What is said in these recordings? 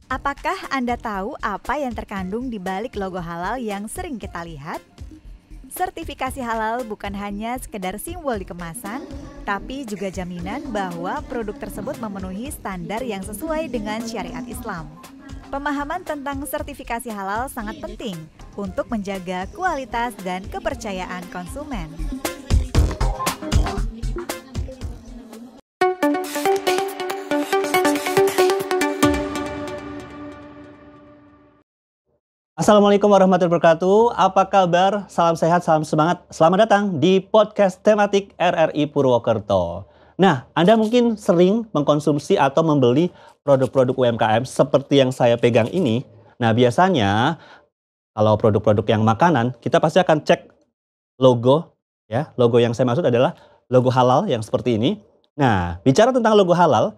Apakah Anda tahu apa yang terkandung di balik logo halal yang sering kita lihat? Sertifikasi halal bukan hanya sekedar simbol di kemasan, tapi juga jaminan bahwa produk tersebut memenuhi standar yang sesuai dengan syariat Islam. Pemahaman tentang sertifikasi halal sangat penting untuk menjaga kualitas dan kepercayaan konsumen. Assalamualaikum warahmatullahi wabarakatuh. Apa kabar? Salam sehat, salam semangat. Selamat datang di podcast tematik RRI Purwokerto. Nah, Anda mungkin sering mengkonsumsi atau membeli produk-produk UMKM seperti yang saya pegang ini. Nah, biasanya kalau produk-produk yang makanan, kita pasti akan cek logo. Ya, logo yang saya maksud adalah logo halal yang seperti ini. Nah, bicara tentang logo halal,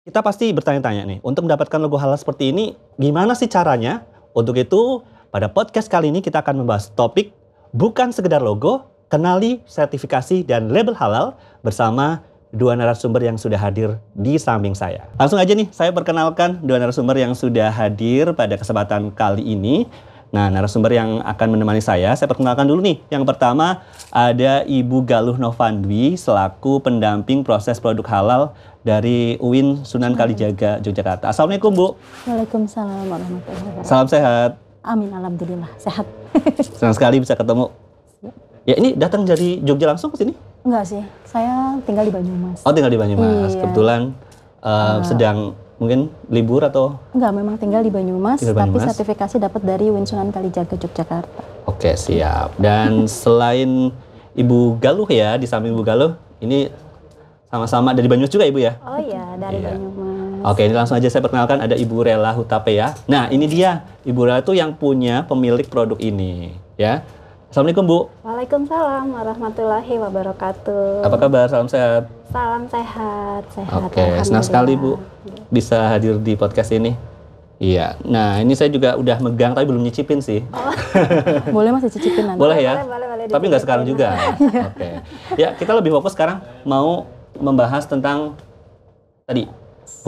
kita pasti bertanya-tanya nih, untuk mendapatkan logo halal seperti ini, gimana sih caranya? Untuk itu, pada podcast kali ini kita akan membahas topik bukan sekedar logo, kenali sertifikasi dan label halal bersama dua narasumber yang sudah hadir di samping saya. Langsung aja nih, saya perkenalkan dua narasumber yang sudah hadir pada kesempatan kali ini. Nah, narasumber yang akan menemani saya perkenalkan dulu nih. Yang pertama ada Ibu Galuh Novandwi selaku pendamping proses produk halal dari UIN Sunan Kalijaga, Yogyakarta. Assalamualaikum, Bu. Waalaikumsalam warahmatullahi wabarakatuh. Salam sehat. Amin, alhamdulillah sehat. Senang sekali bisa ketemu. Ya, ini datang dari Jogja langsung ke sini? Enggak sih, saya tinggal di Banyumas. Oh, tinggal di Banyumas. Iya. Kebetulan sedang mungkin libur atau? Enggak, memang tinggal di Banyumas, Tinggal tapi Banyumas. sertifikasi dapat dari UIN Sunan Kalijaga, Yogyakarta. Oke, siap. Dan selain Ibu Galuh ya, di samping Ibu Galuh, ini sama-sama dari Banyumas juga Ibu ya? Oh iya, dari Iya. Banyumas. Oke, ini langsung aja saya perkenalkan ada Ibu Rela Hutapea. Nah, ini dia. Ibu Rela itu yang punya pemilik produk ini, ya. Assalamualaikum, Bu. Waalaikumsalam warahmatullahi wabarakatuh. Apa kabar? Salam sehat. Salam sehat, sehat. Oke, senang sekali Bu bisa hadir di podcast ini. Iya, nah ini saya juga udah megang tapi belum nyicipin sih. Boleh Mas dicicipin nanti? Boleh ya? Boleh Tapi nggak sekarang juga. Oke. Ya, kita lebih fokus sekarang mau membahas tentang tadi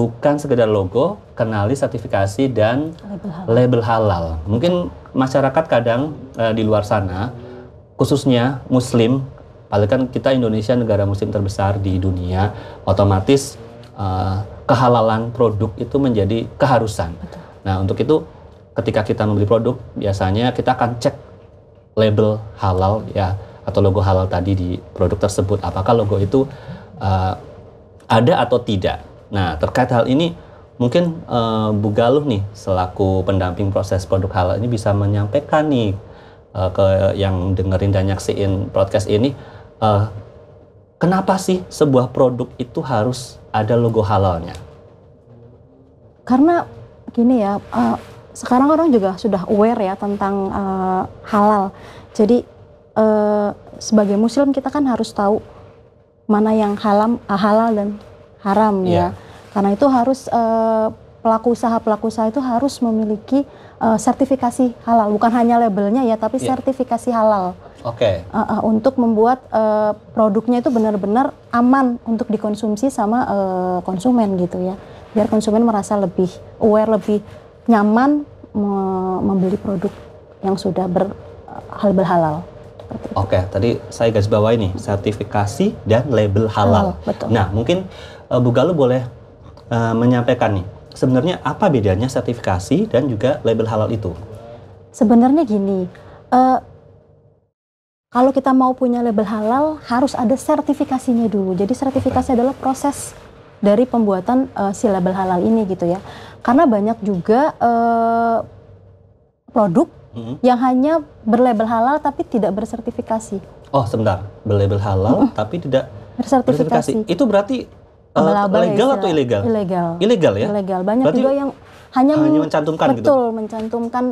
bukan sekedar logo, kenali sertifikasi dan label halal. Mungkin masyarakat kadang di luar sana, khususnya Muslim, apalagi kan kita Indonesia negara Muslim terbesar di dunia, otomatis kehalalan produk itu menjadi keharusan. Betul. Nah, untuk itu ketika kita membeli produk, biasanya kita akan cek label halal ya atau logo halal tadi di produk tersebut. Apakah logo itu ada atau tidak? Nah, terkait hal ini mungkin Bu Galuh nih selaku pendamping proses produk halal ini bisa menyampaikan nih ke yang dengerin dan nyaksiin podcast ini, kenapa sih sebuah produk itu harus ada logo halalnya? Karena gini ya, sekarang orang juga sudah aware ya tentang halal. Jadi sebagai Muslim kita kan harus tahu mana yang halal dan haram ya. Karena itu harus pelaku usaha itu harus memiliki sertifikasi halal, bukan hanya labelnya ya, tapi sertifikasi halal. Oke. Untuk membuat produknya itu benar-benar aman untuk dikonsumsi sama konsumen gitu ya. Biar konsumen merasa lebih aware, lebih nyaman membeli produk yang sudah berlabel halal. Oke, tadi saya garis bawahi nih, sertifikasi dan label halal. Betul. Nah, mungkin Bu Galuh boleh menyampaikan nih, sebenarnya apa bedanya sertifikasi dan juga label halal itu? Sebenarnya gini, kalau kita mau punya label halal harus ada sertifikasinya dulu. Jadi sertifikasi adalah proses dari pembuatan si label halal ini gitu ya. Karena banyak juga produk yang hanya berlabel halal tapi tidak bersertifikasi. Oh, sebentar, berlabel halal tapi tidak Bersertifikasi. Itu berarti Abal-abal legal ya, atau ilegal? Ilegal. Ilegal ya? Ilegal. Banyak Berarti juga yang hanya mencantumkan gitu? Betul, mencantumkan.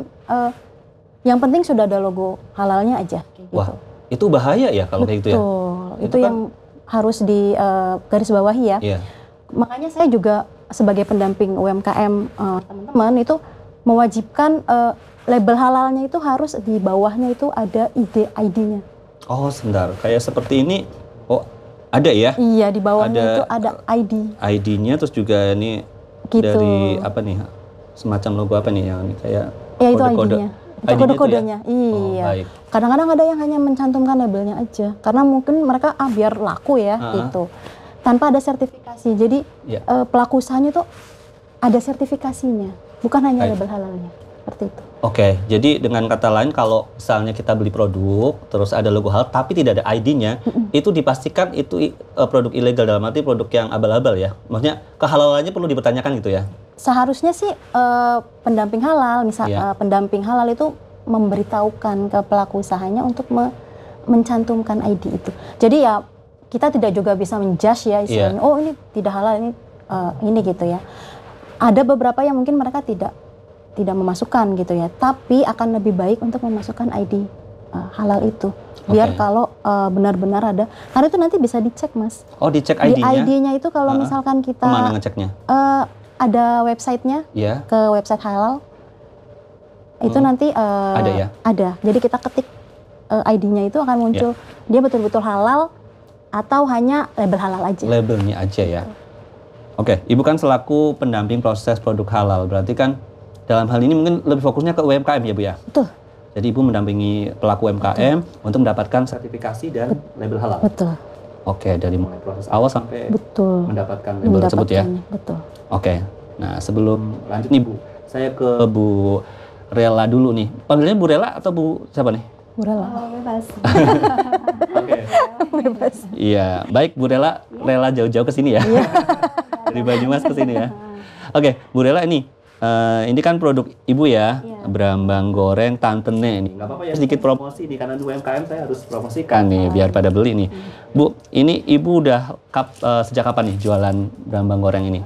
Yang penting sudah ada logo halalnya aja. Kayak gitu. Wah, itu bahaya ya kalau kayak gitu ya? Betul, itu kan yang harus di garis bawahi ya. Iya. Makanya saya juga sebagai pendamping UMKM teman-teman itu mewajibkan label halalnya itu harus di bawahnya itu ada ID-nya. Oh, sebentar. Kayak seperti ini. Oh, ada ya? Iya, di bawahnya itu ada ID. ID-nya terus juga ini Gitu. dari apa nih? semacam logo apa nih yang kayak Ya itu kode-kode? ID-nya. Itu ID-nya kode-kodenya. itu ya? Oh, Iya. baik. Kadang-kadang ada yang hanya mencantumkan labelnya aja. Karena mungkin mereka biar laku ya gitu. Tanpa ada sertifikasi. Jadi pelaku usahanya tuh ada sertifikasinya. Bukan hanya label halalnya. Seperti itu. Oke, jadi dengan kata lain kalau misalnya kita beli produk terus ada logo halal tapi tidak ada ID-nya, itu dipastikan itu produk ilegal, dalam arti produk yang abal-abal ya. Maksudnya kehalalannya perlu dipertanyakan gitu ya. Seharusnya sih pendamping halal, pendamping halal itu memberitahukan ke pelaku usahanya untuk mencantumkan ID itu. Jadi ya kita tidak juga bisa menjudge ya istilahnya. Oh ini tidak halal, ini gitu ya. Ada beberapa yang mungkin mereka tidak memasukkan gitu ya, tapi akan lebih baik untuk memasukkan ID halal itu, biar kalau benar-benar ada, karena itu nanti bisa dicek Mas. Oh dicek ID-nya? Di ID-nya itu kalau misalkan kita kemana ngeceknya? Ada websitenya, ke website halal, itu nanti ada ya? Ada, jadi kita ketik ID-nya itu akan muncul, dia betul-betul halal atau hanya label halal aja. Labelnya aja ya. Oke, Ibu kan selaku pendamping proses produk halal, berarti kan dalam hal ini mungkin lebih fokusnya ke UMKM ya Bu ya? Betul. Jadi Ibu mendampingi pelaku UMKM untuk mendapatkan sertifikasi dan label halal? Betul. Oke, dari mulai proses awal sampai mendapatkan label tersebut ya? Betul. Oke, nah sebelum lanjut nih Bu, saya ke Bu Rela dulu nih. Panggilnya Bu Rela atau Bu siapa nih? Bu Rela. Oh, bebas. Oke. Bebas. Iya, baik Bu Rela, rela jauh-jauh ke sini ya? Dari Banyumas ke sini ya? Oke, Bu Rela ini kan produk Ibu ya, berambang goreng tantene nih. Nggak apa-apa ya sedikit promosi nih, karena di UMKM saya harus promosikan nih, biar pada beli nih. Bu, ini Ibu udah sejak kapan nih jualan berambang goreng ini?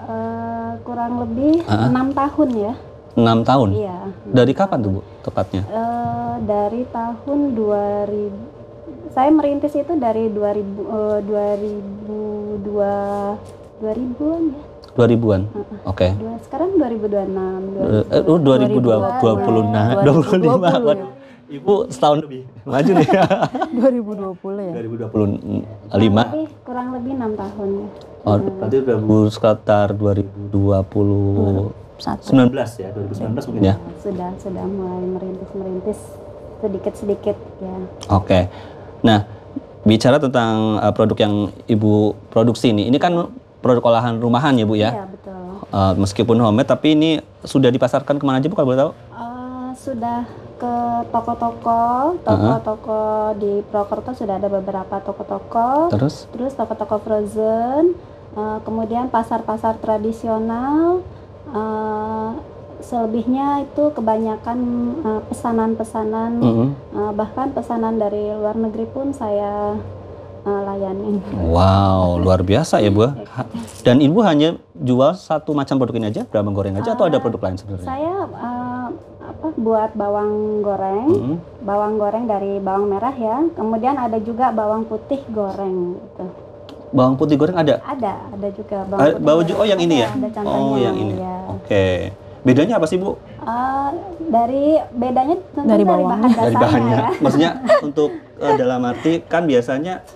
Kurang lebih 6 tahun ya. 6 tahun? Iya. Dari kapan tuh Bu, tepatnya? Dari tahun 2000, saya merintis itu dari 2000-an ya. 2000-an? Oke. Sekarang 2026. 2025. Ibu setahun lebih maju nih ya. 2020 ya? 2025. Kurang lebih 6 tahun ya. Oh, berarti udah sekitar 2019 ya, 2019 mungkin ya? Sudah mulai merintis sedikit-sedikit ya. Oke. Nah, bicara tentang produk yang Ibu produksi ini kan produk olahan rumahan ya Bu ya? Iya betul. Meskipun homemade tapi ini sudah dipasarkan kemana aja Bu kalau boleh tahu? Sudah ke toko-toko di Purwokerto sudah ada beberapa toko-toko. Terus toko-toko frozen, kemudian pasar-pasar tradisional. Selebihnya itu kebanyakan pesanan-pesanan, bahkan pesanan dari luar negeri pun saya layani. Wow, luar biasa ya Bu. Dan Ibu hanya jual satu macam produk ini aja, berambang goreng aja, atau ada produk lain sebenarnya? Saya buat bawang goreng dari bawang merah ya. Kemudian ada juga bawang putih goreng gitu. Bawang putih goreng ada? Ada juga bawang putih. Oh yang ini ya? Ada contohnya. Oh yang ini. Ya. Oke. Bedanya apa sih Bu? Bedanya tentu dari bahan dasarnya. Dari bahannya. Ya. Maksudnya untuk dalam arti kan biasanya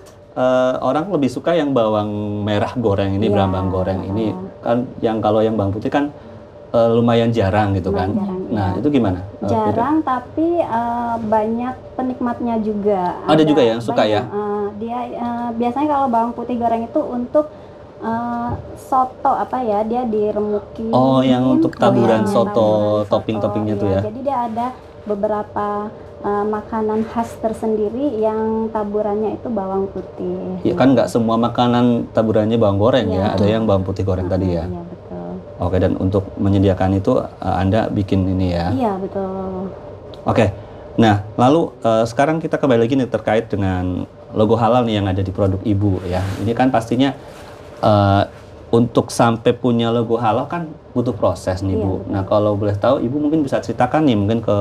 orang lebih suka yang bawang merah goreng ini, berambang goreng ini kan, yang kalau yang bawang putih kan lumayan jarang gitu kan. Nah itu gimana? Jarang tapi banyak penikmatnya juga. Ada juga yang suka ya? Dia biasanya kalau bawang putih goreng itu untuk soto dia diremukin. Oh yang untuk taburan soto, topping-toppingnya tuh ya? Jadi dia ada beberapa makanan khas tersendiri yang taburannya itu bawang putih. Ya kan nggak semua makanan taburannya bawang goreng ya, ada yang bawang putih goreng tadi ya. Iya betul. Oke, dan untuk menyediakan itu Anda bikin ini ya? Iya betul. Oke, nah lalu sekarang kita kembali lagi nih terkait dengan logo halal nih yang ada di produk Ibu ya. Ini kan pastinya untuk sampai punya logo halal kan butuh proses nih Bu. Nah kalau boleh tahu Ibu mungkin bisa ceritakan nih mungkin ke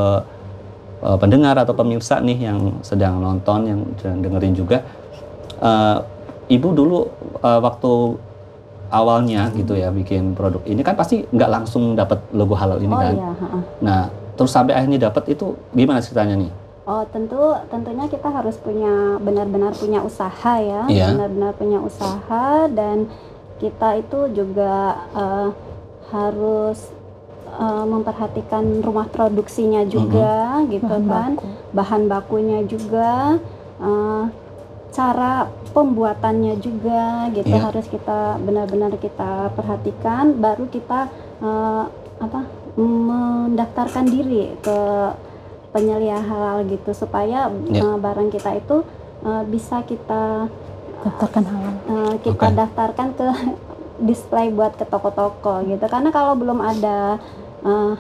pendengar atau pemirsa nih yang sedang nonton, yang sedang dengerin juga, Ibu dulu waktu awalnya gitu ya bikin produk ini kan pasti nggak langsung dapat logo halal ini kan? Iya. Nah terus sampai akhirnya dapat itu gimana ceritanya nih? Oh tentunya kita harus benar-benar punya usaha ya, benar-benar punya usaha, dan kita itu juga harus memperhatikan rumah produksinya juga, gitu kan, bahan bakunya juga, cara pembuatannya juga, gitu harus kita benar-benar kita perhatikan, baru kita mendaftarkan diri ke penyelia halal gitu, supaya barang kita itu bisa kita Daftarkan halal. kita daftarkan ke display buat ke toko-toko gitu, karena kalau belum ada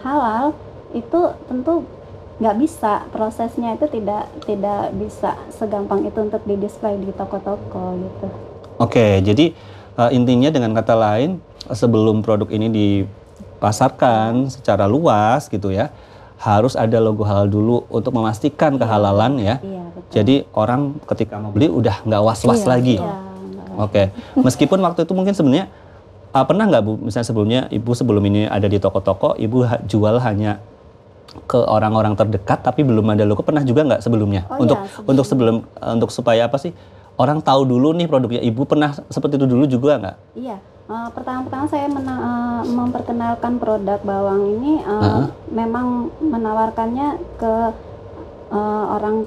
halal itu tentu nggak bisa, prosesnya itu tidak bisa segampang itu untuk di display di toko-toko gitu. Oke, jadi intinya dengan kata lain, sebelum produk ini dipasarkan secara luas gitu ya, harus ada logo halal dulu untuk memastikan kehalalan ya. Iya, betul. Jadi orang ketika mau beli udah nggak was-was lagi. Iya, Oke, meskipun waktu itu mungkin sebenarnya pernah nggak Bu, misalnya sebelumnya Ibu sebelum ini ada di toko-toko, Ibu jual hanya ke orang-orang terdekat tapi belum ada logo, pernah juga nggak sebelumnya? Untuk supaya apa sih? Orang tahu dulu nih produknya. Ibu pernah seperti itu dulu juga nggak? Iya, pertama-tama saya memperkenalkan produk bawang ini memang menawarkannya ke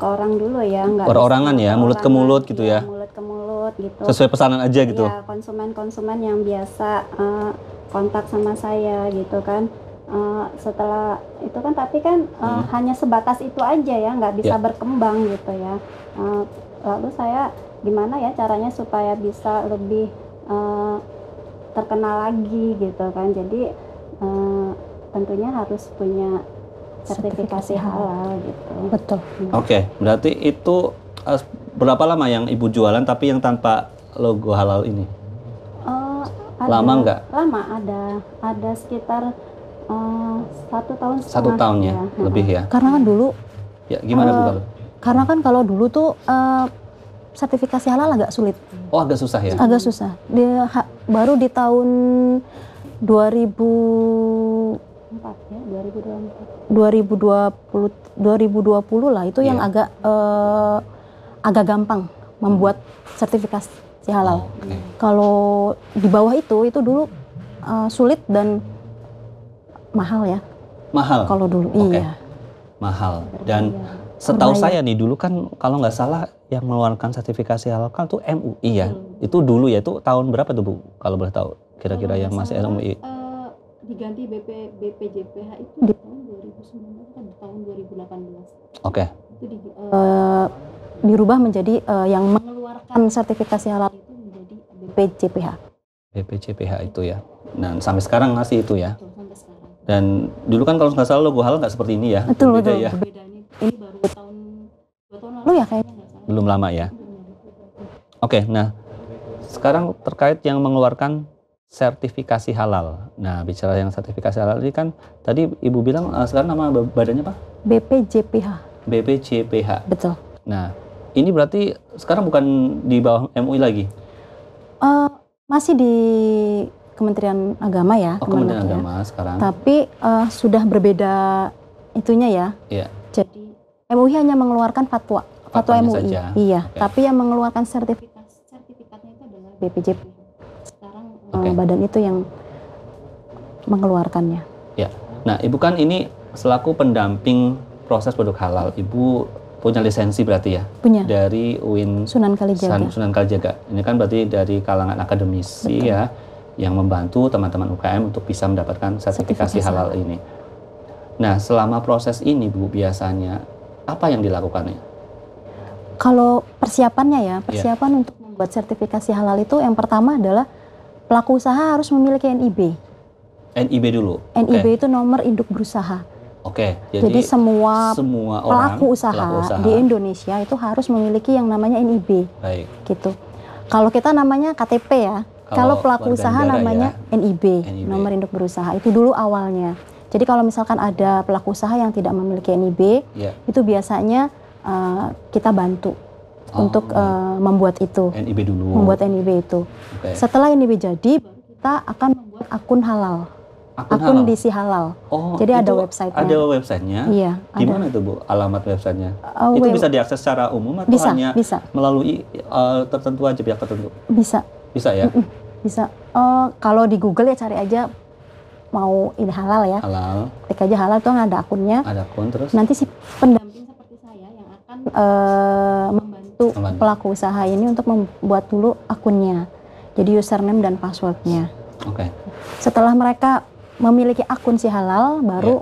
orang dulu ya, nggak Perorangan ya, mulut ke mulut gitu ya. Mulut ke mulut gitu. Sesuai pesanan aja gitu. Iya, konsumen-konsumen yang biasa kontak sama saya gitu kan. Setelah itu kan, tapi kan hanya sebatas itu aja ya, nggak bisa berkembang gitu ya. Lalu saya gimana ya caranya supaya bisa lebih terkenal lagi gitu kan. Jadi tentunya harus punya sertifikasi halal gitu. Betul. Oke, berarti itu berapa lama yang Ibu jualan tapi yang tanpa logo halal ini? Lama nggak? Lama, ada sekitar 1 tahun setengah. 1 tahun ya, lebih ya. Karena kan dulu Ya, gimana Bu kalau? karena kan kalau dulu tuh sertifikasi halal agak sulit. Oh, agak susah ya? Agak susah. Baru di tahun 4 ya, 2024. 2020 lah itu yang agak gampang membuat sertifikasi halal. Oke. Kalau di bawah itu dulu sulit dan mahal ya. Mahal? Kalau dulu, Oke. iya. Mahal. Dan setahu saya nih dulu kan kalau nggak salah yang mengeluarkan sertifikasi halal kan tuh MUI ya. Itu dulu ya, itu tahun berapa tuh Bu? Kalau boleh tahu kira-kira yang masih MUI. Diganti BPJPH itu di tahun 2019 atau di tahun 2018. Oke. Itu Dirubah menjadi yang mengeluarkan sertifikasi halal itu menjadi BPJPH. BPJPH itu ya. Nah, sampai sekarang masih itu ya. Sampai sekarang. Dan dulu kan kalau nggak salah logo halal nggak seperti ini ya. Betul, Berbeda betul. ya. Beda ini baru 2 tahun lalu Lu ya kayaknya. Belum lama ya. Oke, nah sekarang terkait yang mengeluarkan sertifikasi halal. Nah, bicara yang sertifikasi halal ini kan tadi Ibu bilang sekarang nama badannya apa? BPJPH. BPJPH. Betul. Nah, ini berarti sekarang bukan di bawah MUI lagi? Masih di Kementerian Agama ya. Oh, Kementerian Agama sekarang. Tapi sudah berbeda itunya ya. Iya. Jadi MUI hanya mengeluarkan fatwa Fatwanya MUI. saja. Iya, Oke. tapi yang mengeluarkan sertifikatnya itu adalah BPJPH. Sekarang badan itu yang mengeluarkannya. Ya. Nah, Ibu kan ini selaku pendamping proses produk halal. Ibu punya lisensi berarti ya? Punya. Dari UIN Sunan Kalijaga. Sunan Kalijaga. Ini kan berarti dari kalangan akademisi ya, yang membantu teman-teman UKM untuk bisa mendapatkan sertifikasi halal ini. Nah, selama proses ini Bu, biasanya apa yang dilakukannya? Kalau persiapannya ya, persiapan untuk membuat sertifikasi halal itu yang pertama adalah pelaku usaha harus memiliki NIB. NIB dulu? NIB itu nomor induk berusaha. Oke, jadi semua orang, pelaku usaha di Indonesia itu harus memiliki yang namanya NIB. Baik. Gitu. Kalau kita namanya KTP ya, kalau pelaku usaha namanya ya, NIB, nomor induk berusaha. Itu dulu awalnya. Jadi kalau misalkan ada pelaku usaha yang tidak memiliki NIB, itu biasanya kita bantu untuk membuat itu. NIB dulu. Membuat NIB itu. Setelah NIB jadi, baru kita akan membuat akun halal. Akun Disi Halal. Oh, jadi ada websitenya. Ada websitenya? Iya. Di mana itu Bu alamat websitenya? Itu bisa diakses secara umum atau hanya melalui tertentu aja, pihak tertentu? Bisa. Bisa ya? Bisa. Kalau di Google ya cari aja mau ini halal ya. Halal. Ketik aja halal tuh ada akunnya. Ada akun terus. Nanti si pendamping seperti saya yang akan membantu pelaku usaha ini untuk membuat dulu akunnya. Jadi username dan passwordnya. Oke. Setelah mereka memiliki akun si halal, baru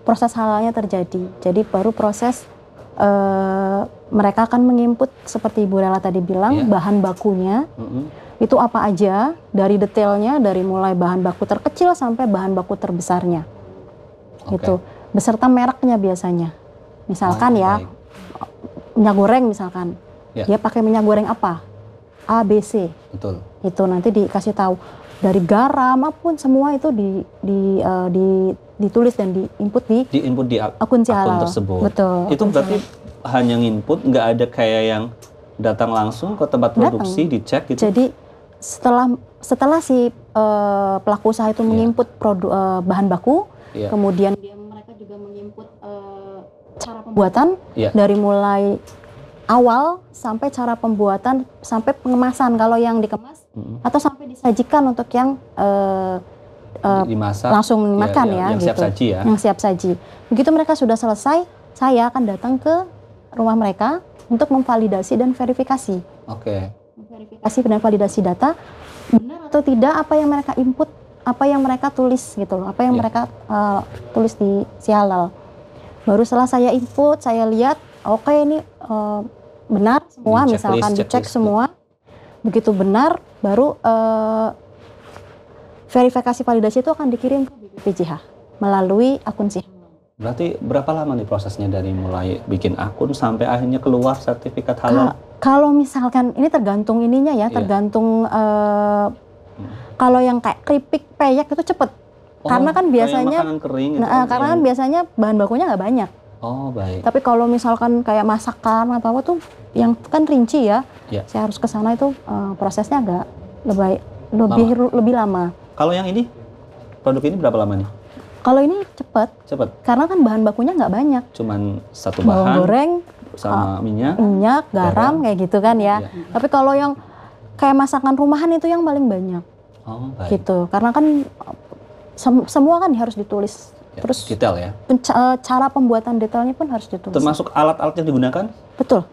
proses halalnya terjadi. Jadi baru proses mereka akan menginput seperti Ibu Rela tadi bilang bahan bakunya. Itu apa aja, dari detailnya, dari mulai bahan baku terkecil sampai bahan baku terbesarnya. Gitu. Beserta mereknya biasanya. Misalkan minyak goreng misalkan. Dia pakai minyak goreng apa? A, B, C. Betul. Itu nanti dikasih tahu dari garam apapun semua itu ditulis dan diinput di akun tersebut. Betul. Itu berarti hanya nginput, nggak ada kayak yang datang langsung ke tempat produksi dicek gitu. Jadi setelah si pelaku usaha itu menginput bahan baku, kemudian mereka juga menginput cara pembuatan dari mulai awal sampai cara pembuatan sampai pengemasan kalau yang dikemas atau sampai disajikan untuk yang dimasak langsung makan yang gitu. Siap saji ya. Yang siap saji. Begitu mereka sudah selesai, saya akan datang ke rumah mereka untuk memvalidasi dan verifikasi. Verifikasi dan validasi data benar atau tidak apa yang mereka input, apa yang mereka tulis gitu loh, apa yang mereka tulis di si halal. Baru setelah saya input, saya lihat oke, ini benar semua, misalkan dicek semua. Begitu benar, baru verifikasi validasi itu akan dikirim ke BPJH melalui akun si halal. Berarti berapa lama nih prosesnya dari mulai bikin akun sampai akhirnya keluar sertifikat halal? Kalau misalkan ini tergantung ininya ya, tergantung kalau yang kayak keripik, peyek itu cepet. Karena kan biasanya makanan kering karena kan biasanya bahan bakunya nggak banyak. Oh, baik. Tapi kalau misalkan kayak masakan atau apa tuh yang kan rinci ya. Saya harus ke sana itu prosesnya agak lebih lama. Kalau yang ini produk ini berapa lama nih? Kalau ini cepet. Karena kan bahan bakunya nggak banyak. Cuman satu bawang bahan. Goreng sama minyak, garam kayak gitu kan ya. Tapi kalau yang kayak masakan rumahan itu yang paling banyak. Oh, baik. Gitu. Karena kan semua kan harus ditulis. Terus detail ya. Cara pembuatan detailnya pun harus ditulis. Termasuk alat-alat yang digunakan? Betul.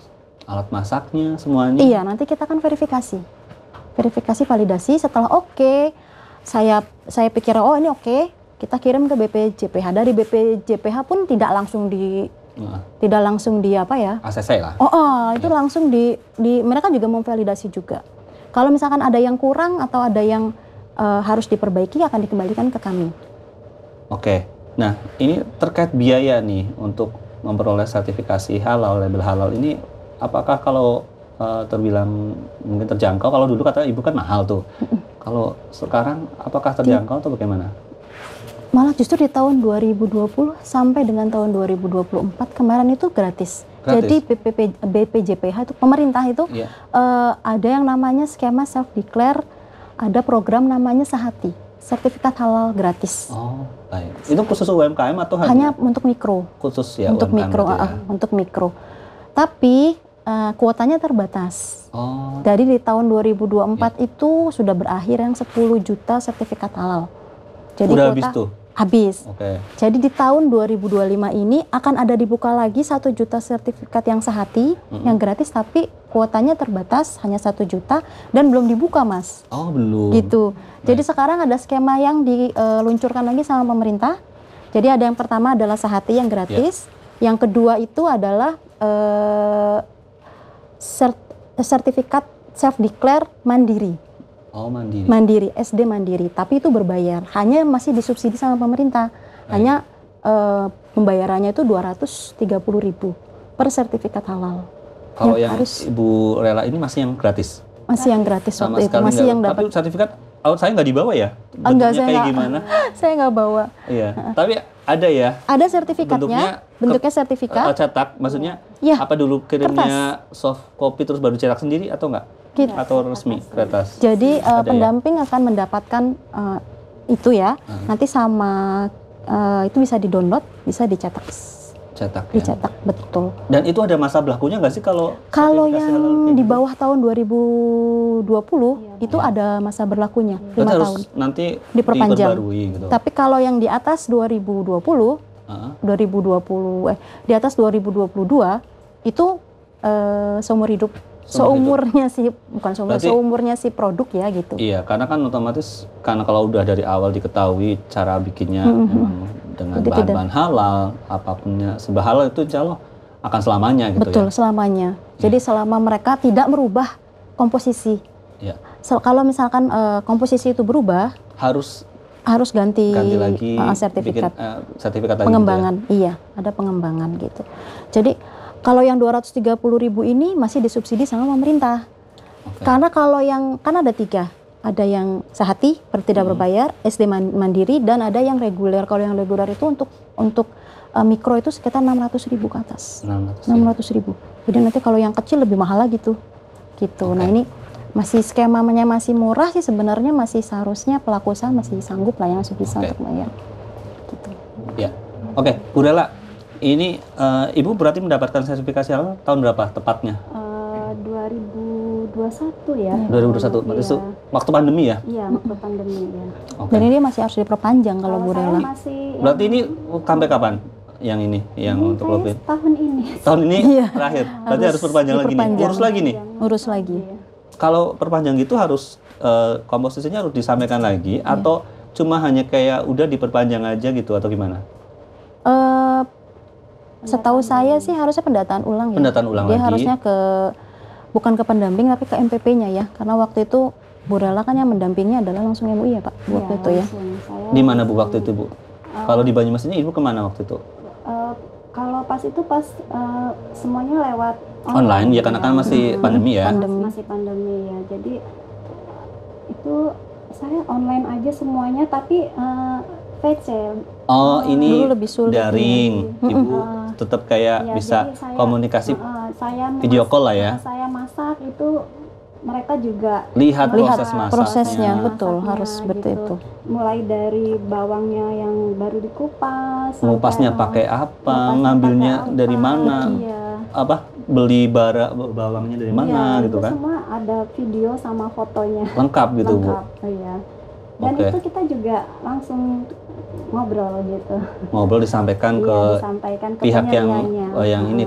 Alat masaknya semuanya. Iya, nanti kita akan verifikasi. Verifikasi validasi setelah saya pikir ini oke, kita kirim ke BPJPH. Dari BPJPH pun tidak langsung di apa ya? ACC lah. Itu langsung di mereka juga memvalidasi juga. Kalau misalkan ada yang kurang atau ada yang harus diperbaiki akan dikembalikan ke kami. Oke. Nah, ini terkait biaya nih untuk memperoleh sertifikasi halal, label halal ini apakah kalau terbilang mungkin terjangkau? Kalau dulu kata Ibu kan mahal tuh. Kalau sekarang apakah terjangkau atau bagaimana? Malah justru di tahun 2020 sampai dengan tahun 2024 kemarin itu gratis. Jadi BPJPH itu pemerintah itu ada yang namanya skema self declare, ada program namanya Sahati, sertifikat halal gratis. Oh, baik. Itu khusus UMKM atau hanya untuk mikro? Khusus ya untuk UMKM mikro, untuk mikro. Tapi kuotanya terbatas. Jadi di tahun 2024 itu sudah berakhir yang 10 juta sertifikat halal. Jadi udah kuota habis tuh? Habis. Jadi di tahun 2025 ini akan ada dibuka lagi 1 juta sertifikat yang Sahati, yang gratis, tapi kuotanya terbatas hanya 1 juta dan belum dibuka, Mas. Oh, belum. Gitu. Jadi sekarang ada skema yang diluncurkan lagi sama pemerintah. Jadi ada yang pertama adalah Sahati yang gratis, yang kedua itu adalah sertifikat self declare mandiri. Oh, mandiri. Mandiri, SD mandiri, tapi itu berbayar. Hanya masih disubsidi sama pemerintah. Hanya pembayarannya itu 230.000 per sertifikat halal. Kalau yang Ibu Rela ini masih yang gratis? Masih yang gratis waktu itu, masih yang dapat. Tapi sertifikat saya nggak dibawa ya? Enggak, saya kayak enggak. Gimana? Saya nggak bawa. Iya, tapi ada ya? Ada sertifikatnya, bentuknya sertifikat. Cetak, maksudnya apa dulu kirimnya soft copy terus baru cetak sendiri atau enggak? Atau resmi kertas? Jadi pendamping akan mendapatkan itu ya, nanti sama itu bisa di-download, bisa dicetak Cetak ya. Dicetak, betul. Dan itu ada masa berlakunya nggak sih kalau sertifikasi yang halal kayak di gitu? bawah tahun 2020 itu Iya. ada masa berlakunya, 5 Berarti harus tahun. nanti Diperpanjang. diperbarui gitu. Tapi kalau yang di atas 2020, Heeh. 2020 di atas 2022 itu seumur hidup. Seumur Seumurnya sih, bukan seumur, Berarti- seumurnya si produk ya gitu. Iya, karena kan otomatis karena kalau udah dari awal diketahui cara bikinnya memang dengan Jadi bahan-bahan halal, apapunnya serba halal itu insya Allah akan selamanya gitu Betul, ya. selamanya. Jadi selama mereka tidak merubah komposisi. Iya. Kalau misalkan komposisi itu berubah, Harus harus ganti lagi sertifikat. bikin, sertifikat lagi Pengembangan, iya, ada pengembangan gitu. Jadi kalau yang 230.000 ini masih disubsidi sama pemerintah. Oke. Karena kalau yang kan ada 3, ada yang sehati tidak berbayar, SD mandiri, dan ada yang reguler. Kalau yang reguler itu untuk mikro itu sekitar 600.000 ke atas. 600.000. Jadi nanti kalau yang kecil lebih mahal lagi tuh, gitu. Oke. Nah ini masih skemanya masih murah sih sebenarnya, masih seharusnya pelaku usaha masih sanggup lah, yang masih bisa Oke. untuk bayar. Gitu. Ya. Oke, Bu Rela, ini Ibu berarti mendapatkan sertifikasi halal tahun berapa tepatnya? 2021 ya. 2021. Berarti itu waktu pandemi ya? Iya, waktu pandemi ya. Oke. Dan ini masih harus diperpanjang kalau Bu saya Rela. masih Berarti ini sampai kapan? Yang ini, yang ini untuk saya COVID? tahun ini. Tahun ini Iya. terakhir. Berarti Harus harus perpanjang lagi nih. diperpanjang. Urus lagi nih. Urus lagi. Kalau perpanjang gitu harus komposisinya harus disampaikan lagi atau cuma hanya kayak udah diperpanjang aja gitu atau gimana? Setahu saya sih harusnya pendataan ulang ya. Pendataan ulang Dia lagi. harusnya bukan ke pendamping tapi ke MPP-nya ya. Karena waktu itu Bu Rela kan yang mendampingnya adalah langsung MUI ya Pak, waktu itu ya. Di mana Bu waktu itu Bu? Kalau di Banyumas ini Ibu kemana waktu itu? Kalau pas itu semuanya lewat Online ya karena kan masih pandemi ya. Masih pandemi ya. Jadi itu saya online aja semuanya, tapi VC. Oh ini Dulu lebih sulit, daring, Ibu tetap kayak Ya, bisa jadi saya, komunikasi saya video call lah ya. Saya masak itu mereka juga Lihat proses masaknya. prosesnya, betul, masaknya harus seperti gitu. itu. Mulai dari bawangnya yang baru dikupas, Ngupasnya sampai, pakai apa, ngupasnya ngambilnya pakai apa, dari mana, iya. apa beli bawangnya dari mana Iya, gitu itu kan? semua ada video sama fotonya. Lengkap gitu Bu. Lengkap, iya. Dan Oke. itu kita juga langsung ngobrol gitu. Ngobrol disampaikan Iya, ke disampaikan ke pihak yang penyedianya. yang ini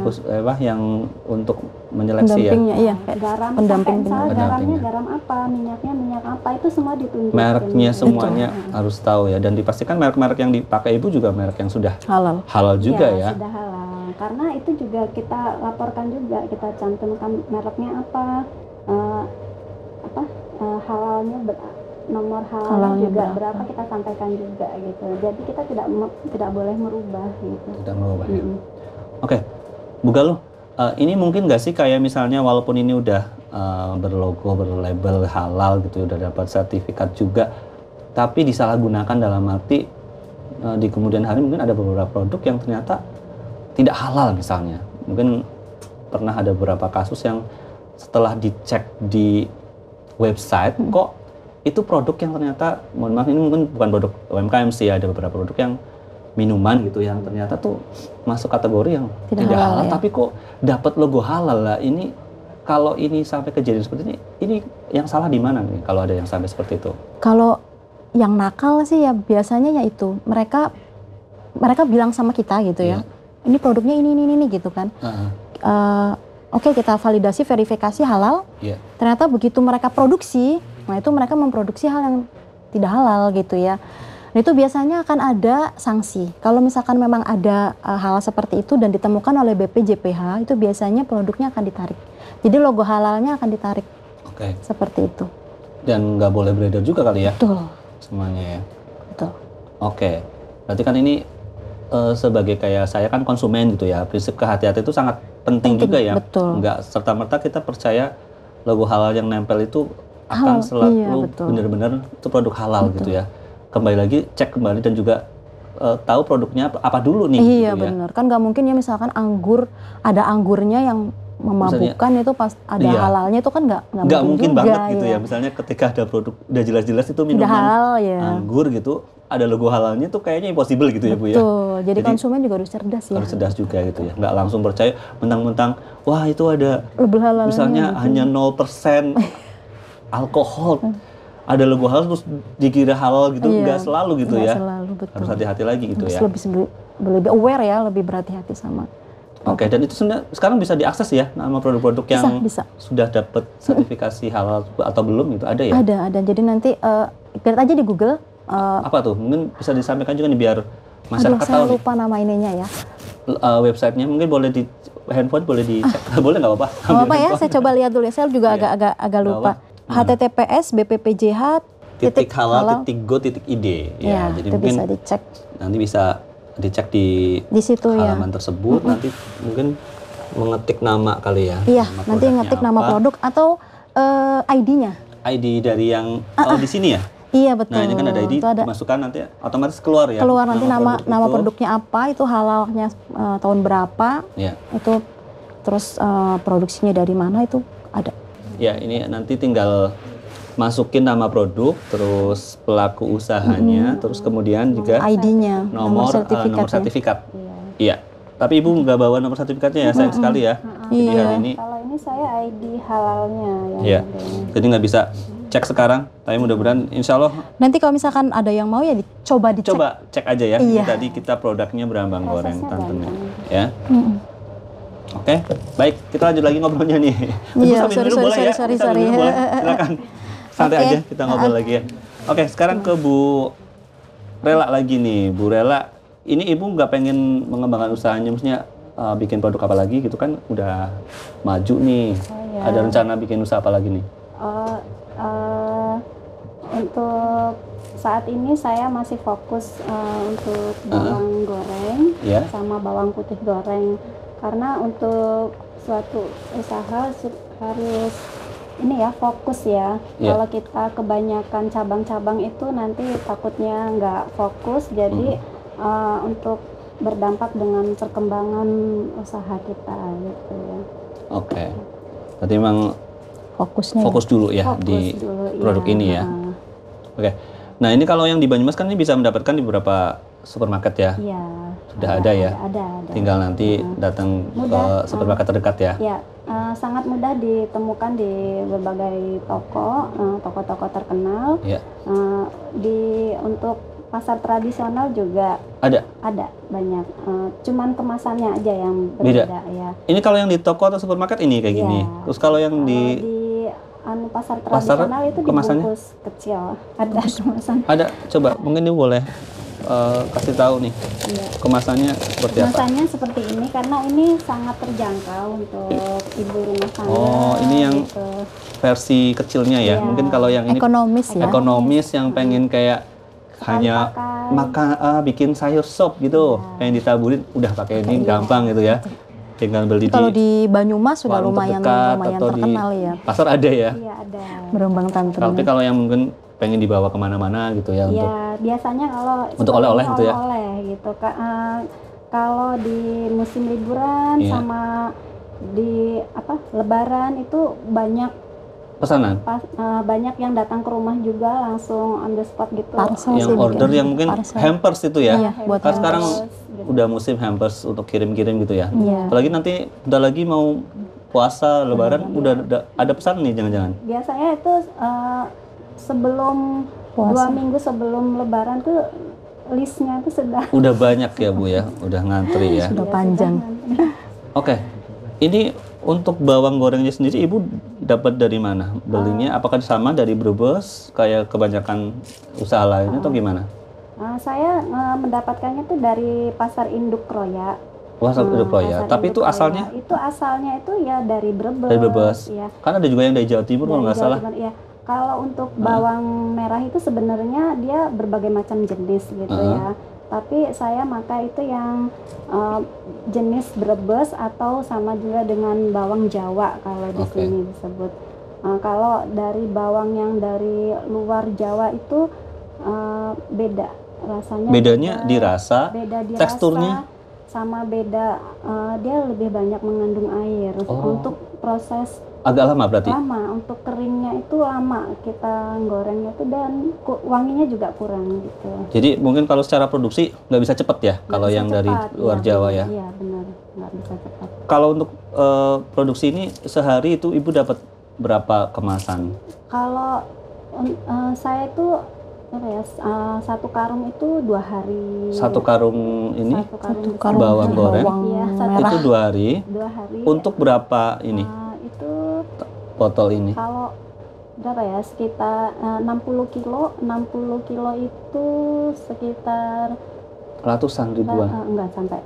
yang untuk menyeleksi ya. Pendampingnya iya. Garam pendamping, sampai misalnya pendampingnya. garamnya garam apa, minyaknya minyak apa, itu semua ditunjukin. Mereknya gitu. semuanya harus tahu ya dan dipastikan merek-merek yang dipakai Ibu juga merek yang sudah Halal. halal juga ya. Sudah halal. Karena itu juga kita laporkan juga, kita cantumkan mereknya apa, halalnya nomor halalnya juga berapa kita sampaikan juga gitu. Jadi kita tidak boleh merubah gitu. Tidak merubah ya. Oke, Bu Galuh, ini mungkin nggak sih kayak misalnya walaupun ini udah berlogo, berlabel halal gitu, udah dapat sertifikat juga, tapi disalahgunakan dalam arti di kemudian hari mungkin ada beberapa produk yang ternyata tidak halal misalnya. Mungkin pernah ada beberapa kasus yang setelah dicek di website kok itu produk yang ternyata, mohon maaf ini mungkin bukan produk UMKM sih, ada beberapa produk yang minuman gitu yang ternyata tuh masuk kategori yang tidak halal, ya. tapi kok dapat logo halal lah. Ini kalau ini sampai kejadian seperti ini yang salah di mana nih kalau ada yang sampai seperti itu? Kalau yang nakal sih ya biasanya ya itu mereka bilang sama kita gitu ya. Ini produknya ini gitu kan. Oke, kita validasi verifikasi halal. Ternyata begitu mereka produksi, nah itu mereka memproduksi hal yang tidak halal gitu ya. Nah, itu biasanya akan ada sanksi. Kalau misalkan memang ada hal seperti itu dan ditemukan oleh BPJPH, itu biasanya produknya akan ditarik. Jadi logo halalnya akan ditarik. Oke. Seperti itu. Dan nggak boleh beredar juga kali ya? Betul. Semuanya ya. Betul. Oke. Berarti kan ini sebagai kayak saya kan konsumen gitu ya. Prinsip kehati-hatian itu sangat penting juga ya. Betul. Nggak serta-merta kita percaya logo halal yang nempel itu akan selalu benar-benar itu produk halal gitu ya. Kembali lagi cek kembali dan juga tahu produknya apa dulu nih. Iya gitu benar. Kan nggak mungkin ya misalkan ada anggurnya yang memabukkan itu pas ada halalnya itu kan nggak mungkin juga, banget gitu ya. Misalnya ketika ada produk udah jelas-jelas itu minuman halal, ya. anggur gitu ada logo halalnya tuh kayaknya impossible gitu ya Bu ya. Betul. Jadi konsumen juga harus cerdas ya. Harus cerdas juga gitu ya. Nggak langsung percaya mentang-mentang wah itu ada Label halalnya misalnya gitu. hanya 0% alkohol. Ada logo halal terus dikira halal gitu, Iya, nggak selalu gitu nggak ya. selalu, betul. Harus hati-hati lagi gitu Harus ya. lebih aware ya, lebih berhati-hati sama. Oke, dan itu sekarang bisa diakses ya nama produk-produk yang Bisa. sudah dapat sertifikasi halal atau belum itu ada ya? Ada. Jadi nanti lihat aja di Google. Apa tuh? Mungkin bisa disampaikan juga nih biar Aduh, masyarakat saya tahu nih. lupa nama ininya ya. Websitenya mungkin boleh di handphone boleh dicek. Boleh nggak apa-apa? Nggak apa ya, saya coba lihat dulu ya. Saya juga agak lupa. https://bppjh.halal.go.id ya, jadi itu mungkin bisa dicek nanti bisa dicek di situ ya. halaman tersebut. Nanti mungkin mengetik nama kali ya. Iya, nama nanti produknya ngetik nama apa, produk atau ID-nya. ID dari yang di sini ya. Iya betul. Nah ini kan ada ID, Itu ada masukkan nanti otomatis keluar ya. keluar nanti nama produk itu. produknya apa, itu halalnya tahun berapa, Ya. itu terus produksinya dari mana itu ada. Ya ini nanti tinggal masukin nama produk, terus pelaku usahanya, terus kemudian juga ID-nya, nomor sertifikat. Iya. Tapi Ibu nggak bawa nomor sertifikatnya ya, sayang sekali ya. Jadi Iya. hari ini. Kalau ini saya ID halalnya yang Iya. adanya. Jadi nggak bisa cek sekarang, tapi mudah-mudahan insya Allah Nanti kalau misalkan ada yang mau ya coba dicek. coba cek aja ya. Iya. Ini tadi kita produknya berambang goreng Prosesnya tantennya, gampang. ya. Oke, baik kita lanjut lagi ngobrolnya nih. Ibu Iya, sambil minum boleh ya? sorry. Sambil minum boleh. Silakan. Santai Oke. aja kita ngobrol lagi ya. Oke, sekarang ke Bu Rela lagi nih. Bu Rela, ini Ibu nggak pengen mengembangkan usahanya, maksudnya bikin produk apa lagi gitu kan? Udah maju nih. iya. Ada rencana bikin usaha apa lagi nih? Untuk saat ini saya masih fokus untuk bawang goreng Iya. sama bawang putih goreng, karena untuk suatu usaha harus ini ya fokus ya. Iya. Kalau kita kebanyakan cabang-cabang itu nanti takutnya nggak fokus, jadi untuk berdampak dengan perkembangan usaha kita gitu ya. Oke. Berarti memang Fokusnya. fokus dulu ya Fokus di dulu, produk iya. ini ya. Oke. Nah ini kalau yang di Banyumas kan ini bisa mendapatkan di beberapa supermarket ya. Iya. Sudah ada ya. Ada. Tinggal nanti datang ke Mudah. supermarket terdekat ya. Ya, sangat mudah ditemukan di berbagai toko-toko terkenal. Iya. Untuk pasar tradisional juga Ada. banyak. Cuman kemasannya aja yang Beda. berbeda ya. Ini kalau yang di toko atau supermarket ini kayak gini. Iya. Terus kalau yang Kalau di pasar pasar, tradisional itu kemasannya? dibungkus kecil. Ada kemasan. ada, coba mungkin ini boleh kasih tahu nih Iya. kemasannya seperti apa. Kemasannya seperti ini karena ini sangat terjangkau untuk ibu rumah tangga. Oh, ini yang gitu. versi kecilnya ya. Iya. Mungkin kalau yang ini Ekonomis ya. ekonomis yang pengen kayak Sekali hanya pakai. makan bikin sayur sop gitu, pengen ditaburin udah pakai ini gampang gitu ya. Tinggal beli Kalau di di Banyumas sudah warung lumayan terdekat atau terkenal di ya. pasar ada ya. Iya ada. Berembang Tapi tantennya. kalau yang mungkin pengen dibawa kemana-mana gitu ya untuk Ya biasanya kalau Untuk seperti oleh-oleh ini gitu ya? oleh-oleh gitu. Kalau di musim liburan Iya. sama di Lebaran itu banyak pesanan. banyak yang datang ke rumah juga langsung on the spot gitu. Parcel Yang sih order mungkin. yang mungkin Parcel. hampers itu ya. Iya, buat Kan sekarang hampers, gitu. udah musim hampers untuk kirim-kirim gitu ya. Iya. Apalagi nanti udah lagi mau puasa lebaran udah ada pesan nih jangan-jangan. Biasanya itu sebelum Puasa. 2 minggu sebelum Lebaran tuh listnya tuh sudah Udah banyak ya Bu ya, udah ngantri ya. Sudah panjang. Oke. Ini untuk bawang gorengnya sendiri Ibu dapat dari mana? Belinya apakah sama dari Brebes kayak kebanyakan usaha lainnya atau gimana? saya mendapatkannya tuh dari pasar induk Kroya. Wah, itu ya. Pasar Tapi induk itu Kroya. asalnya Itu asalnya itu ya dari Brebes. dari Brebes. Ya. Kan ada juga yang dari Jawa Timur kalau Dari nggak Jawa salah. Timur, iya. Kalau untuk bawang merah itu sebenarnya dia berbagai macam jenis gitu ya. Tapi saya makai itu yang jenis Brebes atau sama juga dengan bawang Jawa kalau di Oke. sini disebut. Kalau dari bawang yang dari luar Jawa itu beda rasanya. Bedanya dirasa, beda di teksturnya? rasa, sama beda dia lebih banyak mengandung air. Oh. Untuk proses Agak lama berarti. lama, untuk keringnya itu lama kita gorengnya itu, dan wanginya juga kurang gitu. Jadi mungkin kalau secara produksi nggak bisa cepet ya, Nggak kalau bisa yang dari cepat, luar iya, Jawa benar, ya. Iya benar, nggak bisa cepat. Kalau untuk produksi ini sehari itu ibu dapat berapa kemasan? Kalau saya itu apa ya, satu karung itu 2 hari. Satu karung ini Satu karung, Satu karung bawang goreng. Iya, satu merah. itu 2 hari. 2 hari. Untuk berapa ini Itu botol ini? kalau berapa ya, sekitar 60 kilo. 60 kilo itu sekitar Ratusan ribuan. enggak sampai,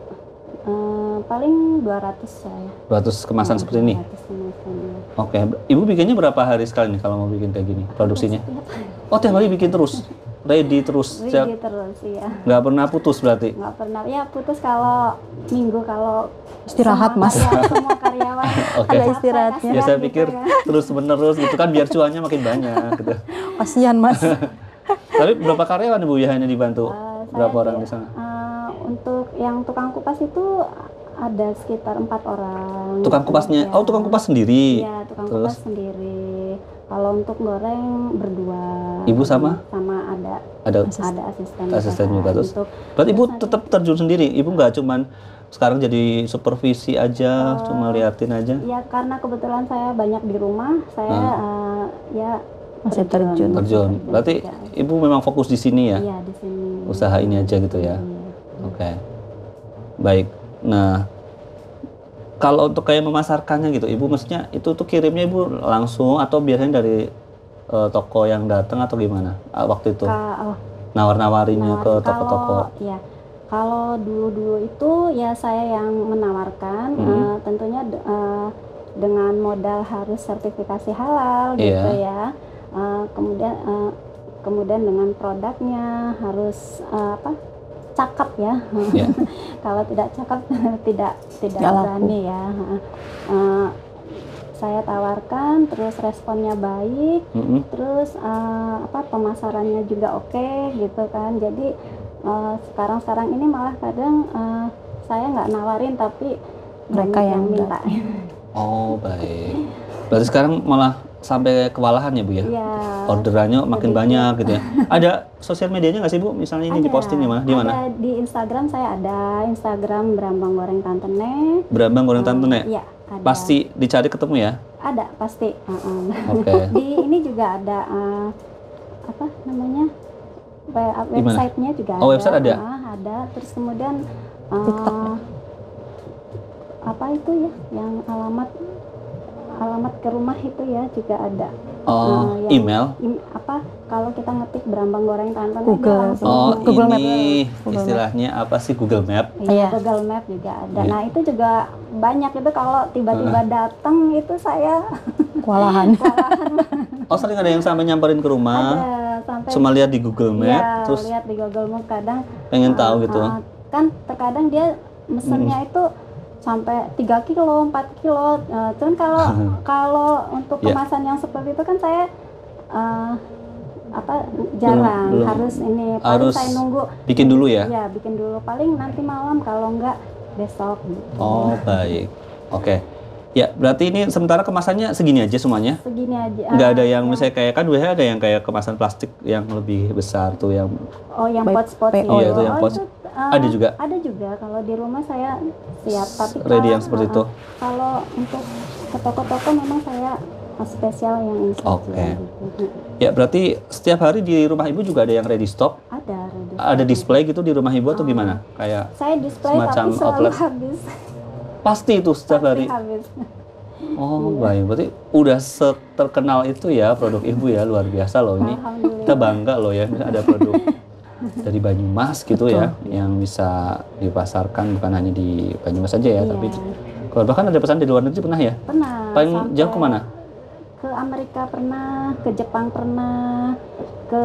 paling 200 ya. 200 kemasan seperti ini. 200 kemasan, ya. Oke, ibu bikinnya berapa hari sekali nih kalau mau bikin kayak gini produksinya? Oh, tiap hari bikin terus, ready terus, Ready terus, iya. nggak pernah putus berarti? Nggak pernah, ya putus kalau minggu, kalau Istirahat, Mas. semua karyawan Oke. Ada istirahatnya. Ya saya gitu pikir ya. terus menerus gitu kan biar cuannya makin banyak gitu. Kasihan Mas. Tapi berapa karyawan ibu ya hanya dibantu? Berapa Saya orang di sana? Untuk yang tukang kupas itu ada sekitar 4 orang. Tukang kupasnya, Ya. oh tukang kupas sendiri. Iya, tukang Terus? kupas sendiri. Kalau untuk goreng berdua. Ibu sama? Sama ada Ada asisten juga terus. Untuk Berarti ibu biasanya- tetap terjun sendiri. Ibu nggak cuman sekarang jadi supervisi aja, cuma liatin aja. Ya karena kebetulan saya banyak di rumah, saya ya Masih terjun. Terjun. Berarti juga. ibu memang fokus di sini ya. Iya di sini. Usaha ini aja gitu ya. Iya. Oke. Baik. Nah, kalau untuk kayak memasarkannya gitu, ibu maksudnya itu tuh kirimnya ibu langsung atau biasanya dari toko yang datang atau gimana waktu itu? Nawar-nawarinya ke toko-toko. Ya, kalau dulu itu ya saya yang menawarkan, tentunya dengan modal harus sertifikasi halal gitu ya. Kemudian dengan produknya harus cakep ya. Yeah. Kalau tidak cakep tidak Nggak laku. berani ya. Saya tawarkan, terus responnya baik, terus pemasarannya juga oke gitu kan. Jadi sekarang ini malah kadang saya nggak nawarin, tapi Mereka banyak yang minta. Oh baik. Berarti sekarang malah sampai kewalahan ya bu ya? Iya. Orderannya makin banyak gitu ya. Ada sosial medianya nggak sih bu? Misalnya ini Ada. diposting di mana? Di mana? Ada di Instagram, saya ada Instagram Brambang Goreng Tante Nek. Brambang Goreng Tante Nek? Iya, ada. Pasti dicari ketemu ya? Ada, pasti. Oke. Di ini juga ada apa namanya? Websitenya juga ada. Oh, website ada? Ada. Terus kemudian apa itu ya? Yang alamat ke rumah itu ya juga ada. Oh, yang email? Kalau kita ngetik Brambang Goreng Tante Nek, Google. dia langsung Oh, Google Map. ini Google istilahnya apa sih Google Map? Iya, Iya. Google Map juga ada. Iya. Nah, itu juga banyak itu kalau tiba-tiba datang itu saya Kewalahan. Oh, sering ada yang sampai nyamperin ke rumah, ada sampai cuma lihat di Google Map, ya, terus lihat di Google Map kadang pengen tahu gitu. kan terkadang dia mesennya itu sampai 3 kilo, 4 kilo. Cuman kalau untuk Ya. kemasan yang seperti itu kan saya jarang belum. harus ini paling Harus saya nunggu bikin dulu ya? ya bikin dulu paling nanti malam, kalau enggak besok gitu. Oh, baik. Oke. Ya, berarti ini sementara kemasannya segini aja semuanya? Segini aja. Nggak ada yang misalnya kayak kan biasanya ada yang kayak kemasan plastik yang lebih besar tuh yang yang By pot-pot PO. Iya, itu yang pot. Ada juga? Ada juga. Kalau di rumah saya siap, tapi ready kalau, yang seperti itu. Kalau untuk ke toko-toko memang saya spesial yang ini saja, Oke. gitu. Ya, berarti setiap hari di rumah ibu juga ada yang ready stock? Ada ready. Ada display gitu di rumah ibu atau gimana? Kayak Saya display semacam tapi selalu outlet. habis. pasti itu setiap hari. Habis. Oh, baik. Berarti udah terkenal itu ya produk ibu ya, luar biasa loh ini. Alhamdulillah. Kita bangga loh ya ada produk dari Banyumas gitu ya yang bisa dipasarkan bukan hanya di Banyumas saja ya, Iya. tapi kalau bahkan ada pesan di luar negeri pernah ya? Pernah. Paling sampai jauh kemana? Ke Amerika pernah, ke Jepang pernah, ke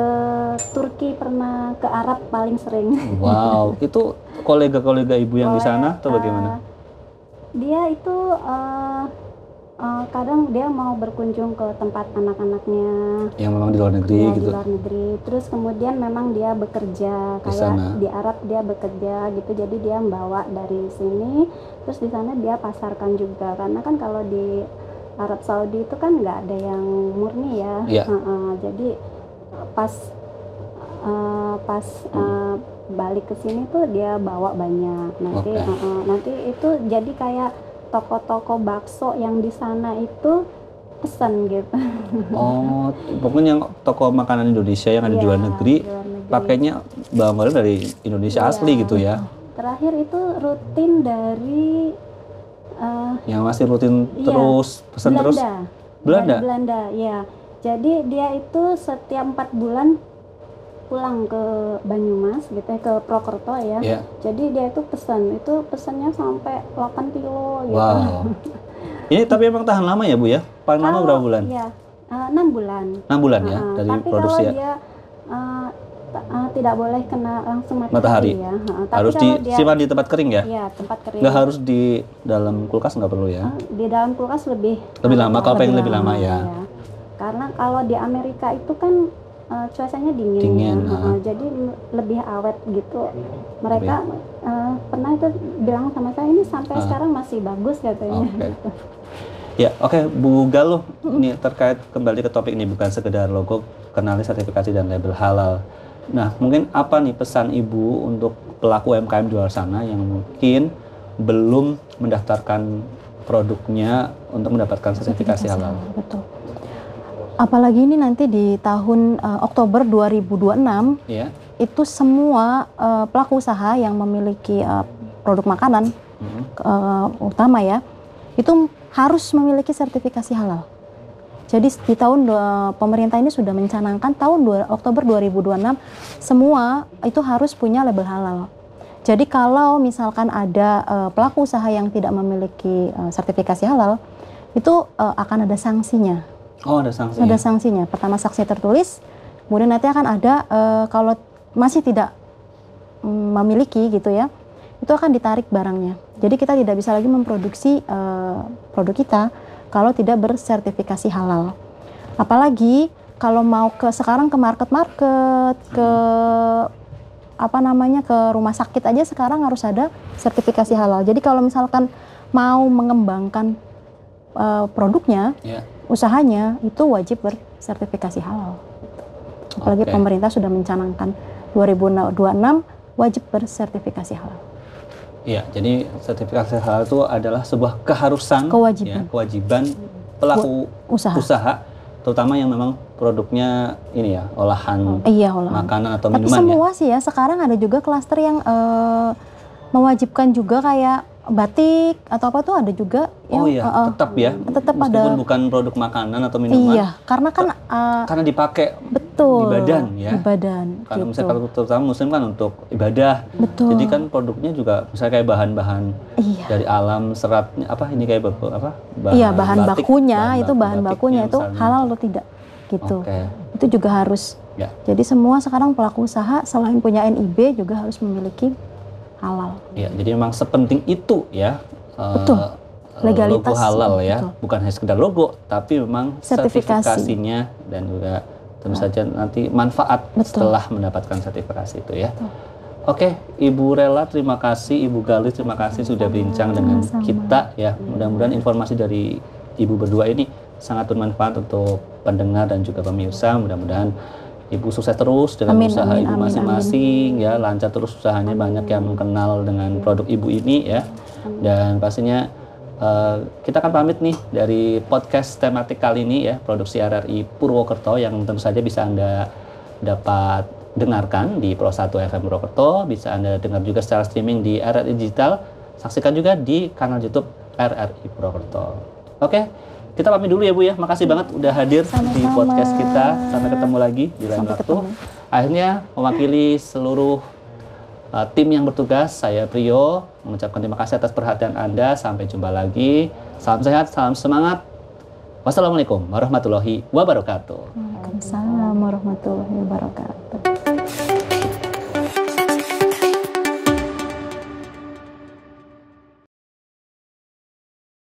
Turki pernah, ke Arab paling sering. Wow, itu kolega-kolega ibu yang di sana atau bagaimana? Dia itu kadang dia mau berkunjung ke tempat anak-anaknya Yang memang di luar negeri ya, gitu. di luar negeri. Terus kemudian memang dia bekerja Di sana. kayak di Arab dia bekerja gitu. Jadi dia membawa dari sini, terus di sana dia pasarkan juga. Karena kan kalau di Arab Saudi itu kan nggak ada yang murni ya. Iya. Jadi pas balik ke sini tuh dia bawa banyak. Nanti itu jadi kayak toko-toko bakso yang di sana itu pesan gitu. Oh, pokoknya yang toko makanan Indonesia yang ada di luar negeri, pakainya bawang dari Indonesia asli gitu ya. Terakhir itu rutin dari yang masih rutin terus pesan terus Belanda. Dari Belanda, ya. Jadi dia itu setiap 4 bulan pulang ke Banyumas gitu ya, ke Prokerto ya. Jadi dia itu pesannya sampai 8 kilo gitu. Wow. Ini tapi emang tahan lama ya Bu ya? Paling lama berapa bulan? Iya, 6 bulan. 6 bulan ya dari tapi produksi kalau ya? dia tidak boleh kena langsung matahari ya. Harus disimpan di tempat kering ya? Iya, tempat kering. Nggak harus di dalam kulkas, nggak perlu ya? Di dalam kulkas lebih lama, kalau pengen lebih lama ya. Karena kalau di Amerika itu kan cuacanya dingin ya. Jadi lebih awet gitu. Mereka pernah itu bilang sama saya, ini sampai sekarang masih bagus katanya. Ya, oke, Bu Galuh, ini terkait kembali ke topik ini, bukan sekedar logo, kenali sertifikasi dan label halal. Nah, mungkin apa nih pesan Ibu untuk pelaku UMKM di luar sana yang mungkin belum mendaftarkan produknya untuk mendapatkan sertifikasi halal? Betul. Apalagi ini nanti di tahun Oktober 2026, itu semua pelaku usaha yang memiliki produk makanan utama ya, itu harus memiliki sertifikasi halal. Jadi di tahun pemerintah ini sudah mencanangkan tahun Oktober 2026 semua itu harus punya label halal. Jadi kalau misalkan ada pelaku usaha yang tidak memiliki sertifikasi halal, itu akan ada sanksinya. Oh, ada sanksinya. Ada sanksinya. Pertama sanksi tertulis, kemudian nanti akan ada kalau masih tidak memiliki gitu ya, itu akan ditarik barangnya. Jadi kita tidak bisa lagi memproduksi produk kita kalau tidak bersertifikasi halal. Apalagi kalau mau sekarang ke market-market, ke ke rumah sakit aja sekarang harus ada sertifikasi halal. Jadi kalau misalkan mau mengembangkan produknya, usahanya itu wajib bersertifikasi halal. Apalagi pemerintah sudah mencanangkan 2026 wajib bersertifikasi halal. Iya, jadi sertifikasi halal itu adalah sebuah keharusan, kewajiban pelaku usaha, terutama yang memang produknya ini ya, olahan makanan atau minuman. Tapi semua sih ya, sekarang ada juga klaster yang mewajibkan juga kayak batik atau apa tuh ada juga yang tetap ya, tetap meskipun ada, bukan produk makanan atau minuman. Iya, karena kan karena dipakai betul di badan ya. Di badan. Karena gitu. misalnya terutama muslim kan untuk ibadah. Betul. Jadi kan produknya juga misalnya kayak bahan-bahan dari alam, seratnya bahan bahan batik, bakunya itu bahan bakunya itu misalnya halal atau tidak gitu. Itu juga harus. Ya. Jadi semua sekarang pelaku usaha selain punya NIB juga harus memiliki halal. Ya, jadi memang sepenting itu ya. Betul. Legalitas. Logo halal ya, bukan hanya sekedar logo, tapi memang sertifikasinya dan juga tentu saja nanti manfaat setelah mendapatkan sertifikasi itu ya. Betul. Oke, Ibu Rela terima kasih, Ibu Galuh terima kasih sudah bincang dengan kita ya. Mudah-mudahan informasi dari Ibu berdua ini sangat bermanfaat untuk pendengar dan juga pemirsa. Mudah-mudahan Ibu sukses terus dengan usaha Ibu masing-masing ya, lancar terus usahanya, banyak yang mengenal dengan produk Ibu ini ya. Dan pastinya kita akan pamit nih dari podcast tematik kali ini ya, produksi RRI Purwokerto yang tentu saja bisa Anda dapat dengarkan di Pro 1 FM Purwokerto, bisa Anda dengar juga secara streaming di RRI Digital, saksikan juga di kanal YouTube RRI Purwokerto. Oke. Kita pamit dulu ya Bu ya, makasih banget udah hadir di podcast kita. Sampai ketemu lagi di lain waktu. Akhirnya mewakili seluruh tim yang bertugas, saya Priyo mengucapkan terima kasih atas perhatian Anda. Sampai jumpa lagi. Salam sehat, salam semangat. Wassalamualaikum warahmatullahi wabarakatuh. Waalaikumsalam warahmatullahi wabarakatuh.